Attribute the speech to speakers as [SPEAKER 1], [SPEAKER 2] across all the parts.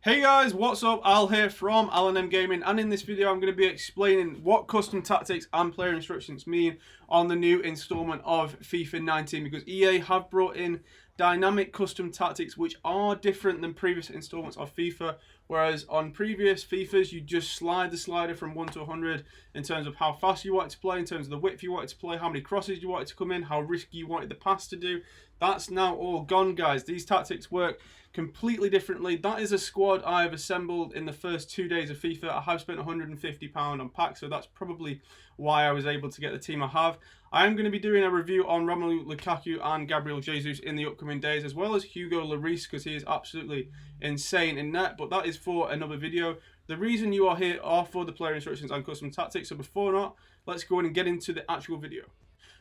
[SPEAKER 1] Hey guys, what's up? Al here from L&M Gaming, and in this video I'm going to be explaining what custom tactics and player instructions mean on the new installment of FIFA 19, because EA have brought in dynamic custom tactics which are different than previous installments of FIFA. Whereas on previous FIFAs you just slide the slider from 1 to 100 in terms of how fast you want it to play, in terms of the width you want it to play, how many crosses you want it to come in, how risky you wanted the pass to do. That's now all gone, guys. These tactics work completely differently. That is a squad I have assembled in the first 2 days of FIFA. I have spent £150 on packs, so that's probably why I was able to get the team I have. I am going to be doing a review on Romelu Lukaku and Gabriel Jesus in the upcoming days, as well as Hugo Lloris, because he is absolutely insane in net, but that is for another video. The reason you are here are for the player instructions and custom tactics, so before not, let's go in and get into the actual video.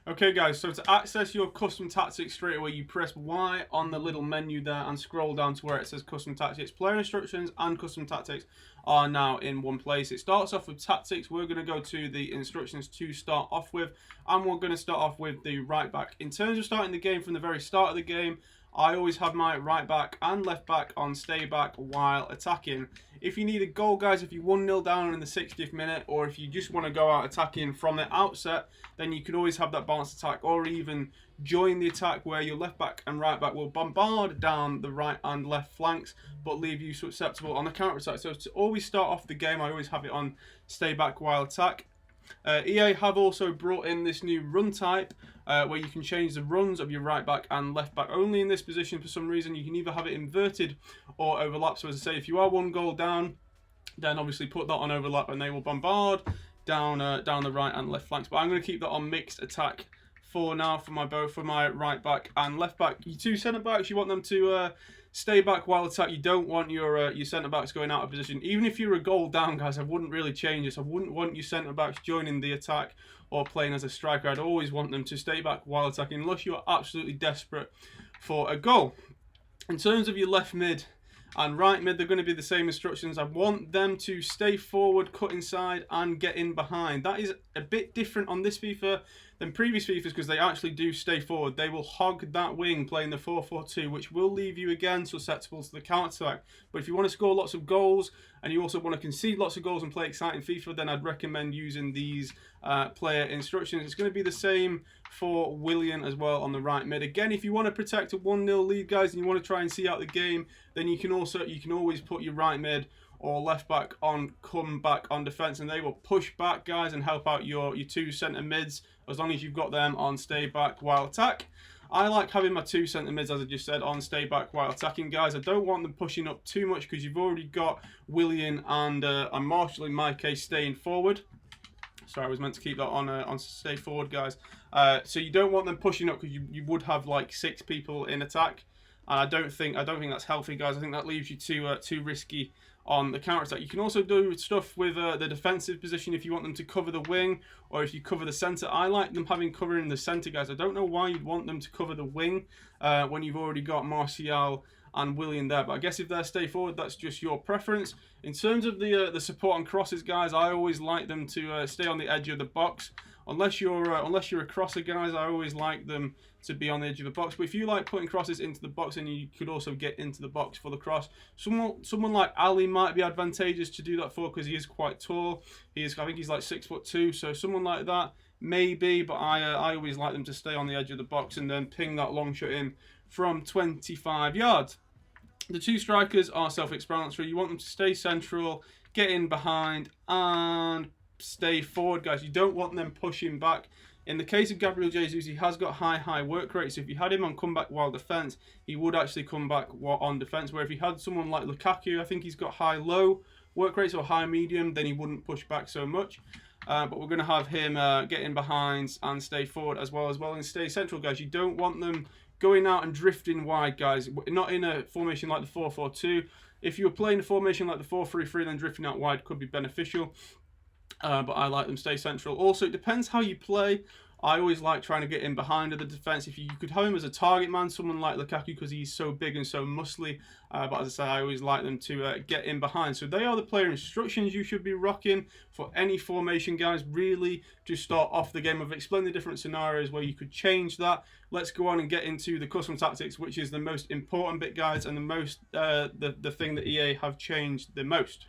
[SPEAKER 1] Okay guys, so to access your custom tactics straight away, you press Y on the little menu there and scroll down to where it says custom tactics. Player instructions and custom tactics are now in one place. It starts off with tactics. We're going to go to the instructions to start off with, and we're going to start off with the right back. In terms of starting the game from the very start of the game, I always have my right back and left back on stay back while attacking. If you need a goal, guys, if you're 1-0 down in the 60th minute, or if you just want to go out attacking from the outset, then you can always have that balanced attack, or even join the attack where your left back and right back will bombard down the right and left flanks, but leave you susceptible on the counter attack. So to always start off the game, I always have it on stay back while attack. EA have also brought in this new run type where you can change the runs of your right back and left back only in this position. For some reason, you can either have it inverted or overlap. So as I say, if you are 1 goal down, then obviously put that on overlap and they will bombard down the right and left flanks. But I'm going to keep that on mixed attack for now for my right back and left back. Your two centre backs, you want them to stay back while attack. You don't want your centre backs going out of position. Even if you're a goal down, guys, I wouldn't really change this. I wouldn't want your centre backs joining the attack or playing as a striker. I'd always want them to stay back while attacking, unless you are absolutely desperate for a goal. In terms of your left mid and right mid, they're going to be the same instructions. I want them to stay forward, cut inside, and get in behind. That is a bit different on this FIFA than previous FIFAs, because they actually do stay forward. They will hog that wing playing the 4-4-2, which will leave you again susceptible to the counter-attack. But if you want to score lots of goals and you also want to concede lots of goals and play exciting FIFA, then I'd recommend using these player instructions. It's going to be the same for Willian as well on the right mid. Again, if you want to protect a 1-0 lead, guys, and you want to try and see out the game, then you can always put your right mid or left back on come back on defense, and they will push back, guys, and help out your two centre mids as long as you've got them on stay back while attack. I like having my two centre mids, as I just said, on stay back while attacking, guys. I don't want them pushing up too much, because you've already got Willian and Marshall, in my case, staying forward. Sorry, I was meant to keep that on stay forward, guys. So you don't want them pushing up, because you would have like 6 people in attack. And I don't think that's healthy, guys. I think that leaves you too risky on the counter attack. You can also do stuff with the defensive position if you want them to cover the wing, or if you cover the centre. I like them having cover in the centre, guys. I don't know why you'd want them to cover the wing when you've already got Martial and Willian there, but I guess if they stay forward, that's just your preference. In terms of the support and crosses, guys, I always like them to stay on the edge of the box. Unless you're a crosser, guys, I always like them to be on the edge of the box. But if you like putting crosses into the box, then you could also get into the box for the cross. Someone like Ali might be advantageous to do that for, because he is quite tall. I think he's like 6'2", so someone like that maybe. But I always like them to stay on the edge of the box and then ping that long shot in from 25 yards. The two strikers are self-explanatory. You want them to stay central, get in behind, and stay forward, guys. You don't want them pushing back. In the case of Gabriel Jesus, he has got high work rate, so if you had him on comeback while defense, he would actually come back on defense. Where if you had someone like Lukaku, I think he's got high-low work rates or high-medium, then he wouldn't push back so much. But we're going to have him get in behind and stay forward as well, and stay central, guys. You don't want them going out and drifting wide, guys. Not in a formation like the 4-4-2. If you were playing a formation like the 4-3-3, then drifting out wide could be beneficial. But I like them stay central. Also, it depends how you play. I always like trying to get in behind of the defence. If you could have him as a target man, someone like Lukaku, because he's so big and so muscly. But as I say, I always like them to get in behind. So they are the player instructions you should be rocking for any formation, guys. Really, to start off the game, I've explained the different scenarios where you could change that. Let's go on and get into the custom tactics, which is the most important bit, guys, and the most the thing that EA have changed the most.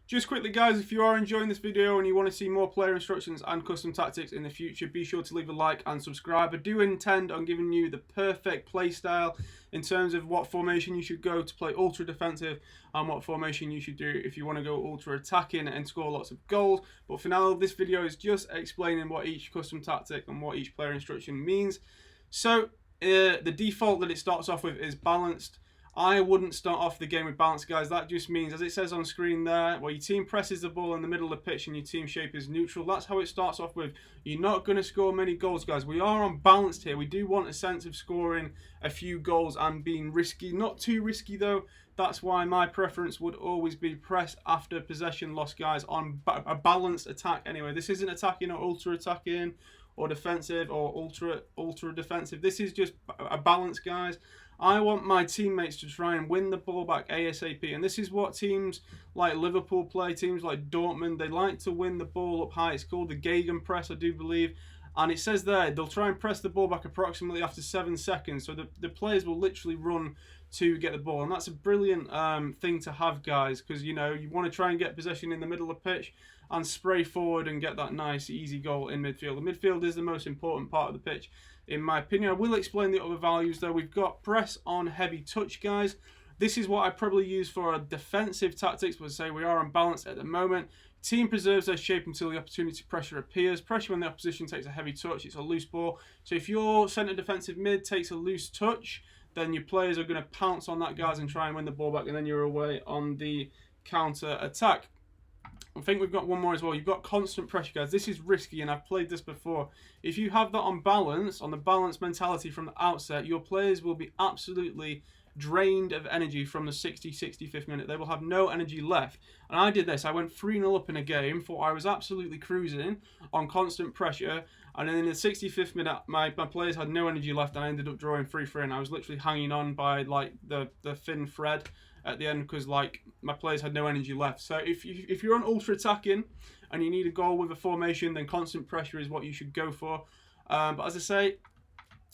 [SPEAKER 1] Just quickly, guys, if you are enjoying this video and you want to see more player instructions and custom tactics in the future, be sure to leave a like and subscribe. I do intend on giving you the perfect play style in terms of what formation you should go to play ultra defensive and what formation you should do if you want to go ultra attacking and score lots of goals. But for now, this video is just explaining what each custom tactic and what each player instruction means. So the default that it starts off with is balanced. I wouldn't start off the game with balance, guys. That just means, as it says on screen there, where your team presses the ball in the middle of the pitch and your team shape is neutral. That's how it starts off with. You're not going to score many goals, guys. We are unbalanced here. We do want a sense of scoring a few goals and being risky. Not too risky, though. That's why my preference would always be press after possession loss, guys, on a balanced attack. Anyway, this isn't attacking or ultra attacking or defensive or ultra defensive. This is just a balance, guys. I want my teammates to try and win the ball back ASAP. And this is what teams like Liverpool play, teams like Dortmund. They like to win the ball up high. It's called the Gegenpress, I do believe. And it says there, they'll try and press the ball back approximately after 7 seconds. So the players will literally run to get the ball. And that's a brilliant thing to have, guys, because, you know, you want to try and get possession in the middle of the pitch and spray forward and get that nice, easy goal in midfield. The midfield is the most important part of the pitch, in my opinion. I will explain the other values, though. We've got press on heavy touch, guys. This is what I probably use for a defensive tactics, but say we are unbalanced at the moment. Team preserves their shape until the opportunity to pressure appears. Pressure when the opposition takes a heavy touch. It's a loose ball. So if your centre defensive mid takes a loose touch, then your players are going to pounce on that, guys, and try and win the ball back, and then you're away on the counter attack. I think we've got one more as well. You've got constant pressure, guys. This is risky, and I've played this before. If you have that on balance, on the balance mentality from the outset, your players will be absolutely drained of energy from the 65th minute. They will have no energy left. And I did this. I went 3-0 up in a game, thought I was absolutely cruising on constant pressure. And then in the 65th minute, my players had no energy left, and I ended up drawing 3-3. And I was literally hanging on by like the thin thread at the end because like my players had no energy left. So if you're on ultra attacking and you need a goal with a formation, then constant pressure is what you should go for. But as I say,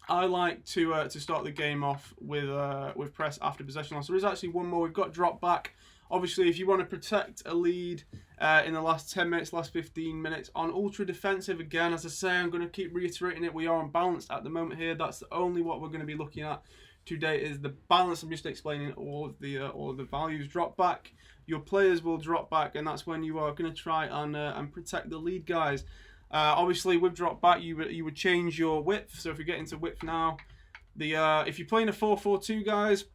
[SPEAKER 1] I like to start the game off with press after possession loss. There is actually one more. We've got drop back. Obviously, if you want to protect a lead in the last 10 minutes, last 15 minutes, on ultra defensive, again, as I say, I'm going to keep reiterating it. We are unbalanced at the moment here. That's the only what we're going to be looking at today is the balance. I'm just explaining all of the values. Drop back. Your players will drop back, and that's when you are going to try and protect the lead, guys. Obviously, with drop back, you would change your width. So if you get into width now, if you're playing a 4-4-2, guys,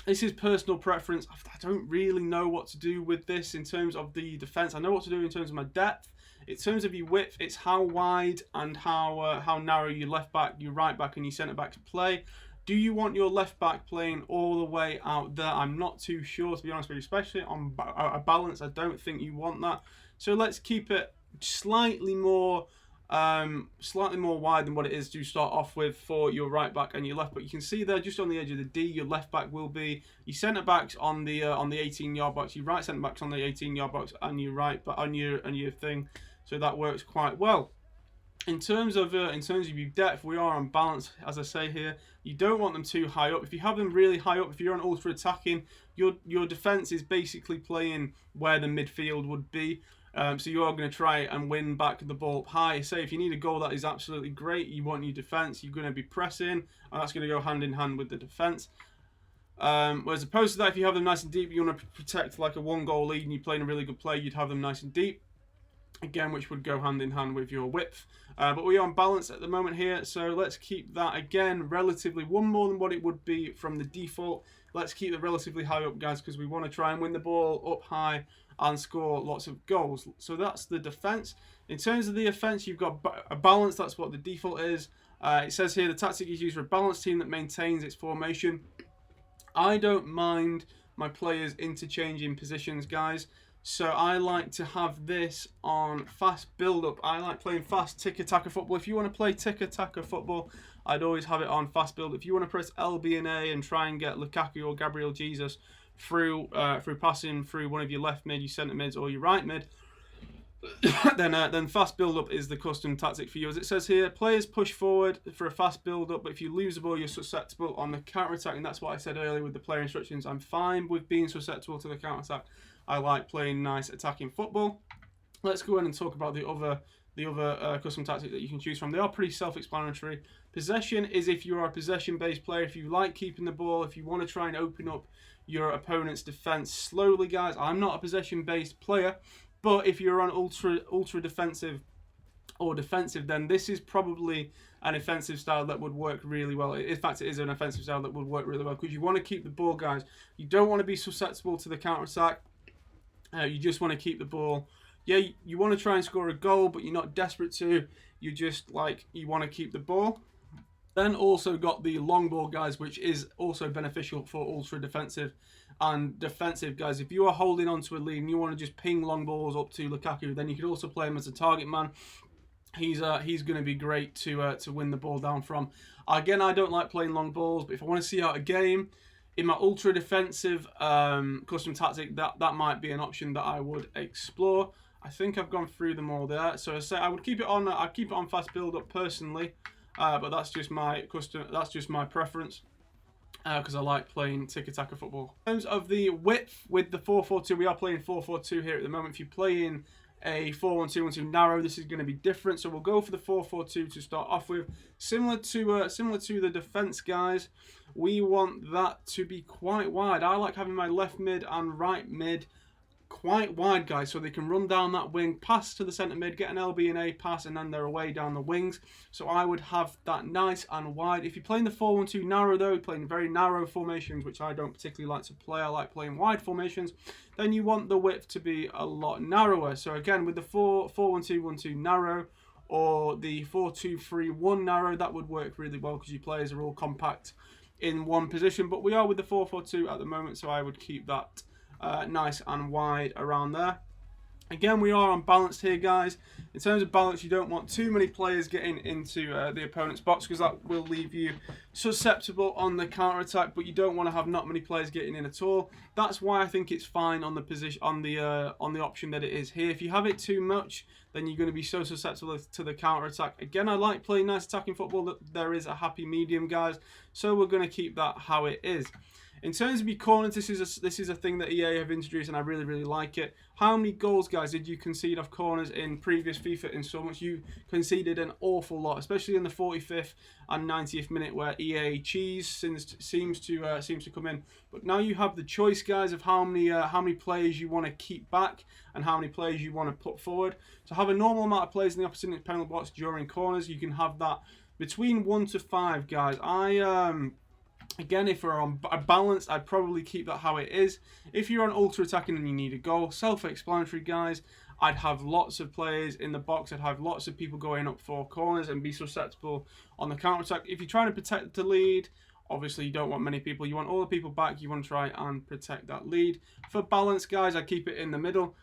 [SPEAKER 1] this is personal preference. I don't really know what to do with this in terms of the defense. I know what to do in terms of my depth. In terms of your width, it's how wide and how narrow your left back, your right back, and your centre backs play. Do you want your left back playing all the way out there? I'm not too sure, to be honest with you, especially on a balance. I don't think you want that. So let's keep it slightly more wide than what it is to start off with for your right back and your left back. You can see there, just on the edge of the D, your left back will be your centre backs on the 18-yard box, your right centre backs on the 18-yard box, and your right but on your thing. So that works quite well. In terms of your depth, we are on balance, as I say here. You don't want them too high up. If you have them really high up, if you're on ultra attacking, your defense is basically playing where the midfield would be. So you are going to try and win back the ball up high. Say if you need a goal, that is absolutely great. You want your defense, you're going to be pressing, and that's going to go hand in hand with the defense. Whereas opposed to that, if you have them nice and deep, you want to protect like a 1-goal lead and you're playing a really good play, you'd have them nice and deep. Again, which would go hand in hand with your width. But we are on balance at the moment here, so let's keep that again relatively one more than what it would be from the default. Let's keep it relatively high up, guys, because we want to try and win the ball up high and score lots of goals. So that's the defense. In terms of the offense, you've got a balance. That's what the default is. It says here the tactic is used for a balanced team that maintains its formation. I don't mind my players interchanging positions, guys. So I like to have this on fast build-up. I like playing fast tiki-taka football. If you want to play tiki-taka football, I'd always have it on fast build. If you want to press LB and A and try and get Lukaku or Gabriel Jesus through passing through one of your left mid, your centre mids, or your right mid, then fast build-up is the custom tactic for you. As it says here, players push forward for a fast build-up, but if you lose the ball, you're susceptible on the counter-attack, and that's what I said earlier with the player instructions. I'm fine with being susceptible to the counter-attack. I like playing nice attacking football. Let's go in and talk about the other custom tactics that you can choose from. They are pretty self-explanatory. Possession is if you're a possession-based player, if you like keeping the ball, if you want to try and open up your opponent's defense slowly, guys. I'm not a possession-based player, but if you're on ultra defensive or defensive, then this is probably an offensive style that would work really well. In fact, it is an offensive style that would work really well because you want to keep the ball, guys. You don't want to be susceptible to the counter-attack. You just want to keep the ball. Yeah, you want to try and score a goal, but you're not desperate to. You just you want to keep the ball. Then also got the long ball, guys, which is also beneficial for ultra defensive and defensive, guys. If you are holding on to a lead and you want to just ping long balls up to Lukaku, then you could also play him as a target man. He's going to be great to win the ball down from. Again, I don't like playing long balls, but if I want to see out a game in my ultra defensive custom tactic, that might be an option that I would explore. I think I've gone through them all there. So I would keep it on. I'd keep it on fast build up personally, but that's just my custom. That's just my preference because I like playing tiki-taka football. In terms of the width with the 4-4-2, we are playing 4-4-2 here at the moment. If you're playing a 4-1-2-1-2 narrow, this is going to be different. So we'll go for the 4-4-2 to start off with. Similar to the defense, guys. We want that to be quite wide. I like having my left mid and right mid quite wide, guys, so they can run down that wing, pass to the centre mid, get an LB and A pass, and then they're away down the wings. So I would have that nice and wide. If you're playing the 4-1-2 narrow, though, playing very narrow formations, which I don't particularly like to play, I like playing wide formations, then you want the width to be a lot narrower. So again, with the 4-1-2-1-2 narrow or the 4-2-3-1 narrow, that would work really well because your players are all compact in one position. But we are with the 4-4-2 at the moment, so I would keep that nice and wide around there. Again, we are unbalanced here, guys. In terms of balance, you don't want too many players getting into the opponent's box because that will leave you susceptible on the counter attack. But you don't want to have not many players getting in at all. That's why I think it's fine on the position on the option that it is here. If you have it too much, then you're going to be so susceptible to the counter attack. Again, I like playing nice attacking football. That there is a happy medium, guys. So we're going to keep that how it is. In terms of your corners, this is a thing that EA have introduced, and I really, really like it. How many goals, guys, did you concede off corners in previous FIFA installments? You conceded an awful lot, especially in the 45th and 90th minute, where EA cheese seems to come in. But now you have the choice, guys, of how many players you want to keep back and how many players you want to put forward. So have a normal amount of players in the opposite penalty box during corners. You can have that between 1 to 5, guys. Again, if we're on a balance, I'd probably keep that how it is. If you're on ultra attacking and you need a goal, self-explanatory, guys. I'd have lots of players in the box. I'd have lots of people going up for corners and be susceptible on the counter attack. If you're trying to protect the lead, obviously you don't want many people. You want all the people back. You want to try and protect that lead. For balance, guys, I keep it in the middle.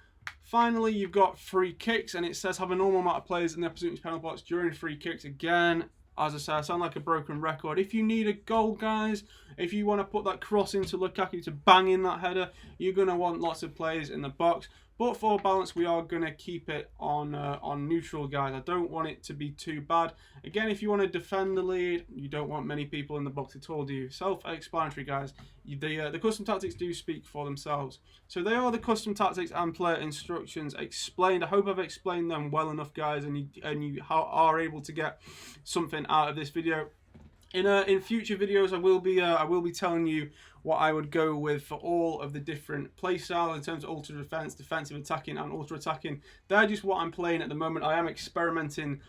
[SPEAKER 1] Finally, you've got free kicks, and it says have a normal amount of players in the opposition's penalty box during free kicks. Again, as I say, I sound like a broken record. If you need a goal, guys, if you want to put that cross into Lukaku to bang in that header, you're going to want lots of players in the box. But for balance, we are going to keep it on neutral, guys. I don't want it to be too bad. Again, if you want to defend the lead, you don't want many people in the box at all, do you? Self-explanatory, guys. The custom tactics do speak for themselves. So they are the custom tactics and player instructions explained. I hope I've explained them well enough, guys, and you are able to get something out of this video. In future videos, I will be telling you what I would go with for all of the different play styles in terms of ultra defense, defensive attacking, and ultra attacking. They're just what I'm playing at the moment. I am experimenting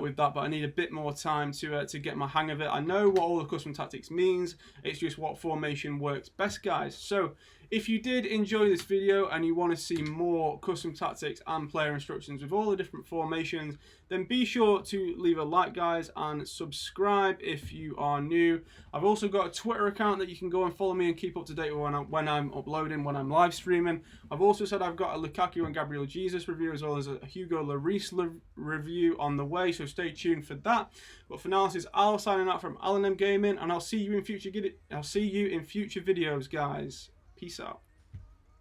[SPEAKER 1] with that, but I need a bit more time to get my hang of it. I know what all the custom tactics means. It's just what formation works best, guys. So if you did enjoy this video and you want to see more custom tactics and player instructions with all the different formations, then be sure to leave a like, guys, and subscribe if you are new. I've also got a Twitter account that you can go and follow me and keep up to date with when I'm uploading, when I'm live streaming. I've also said I've got a Lukaku and Gabriel Jesus review, as well as a Hugo Lloris review on the way, so stay tuned for that. But for now, this is Al signing out from Alan M Gaming, and I'll see you in future videos, guys. Peace out.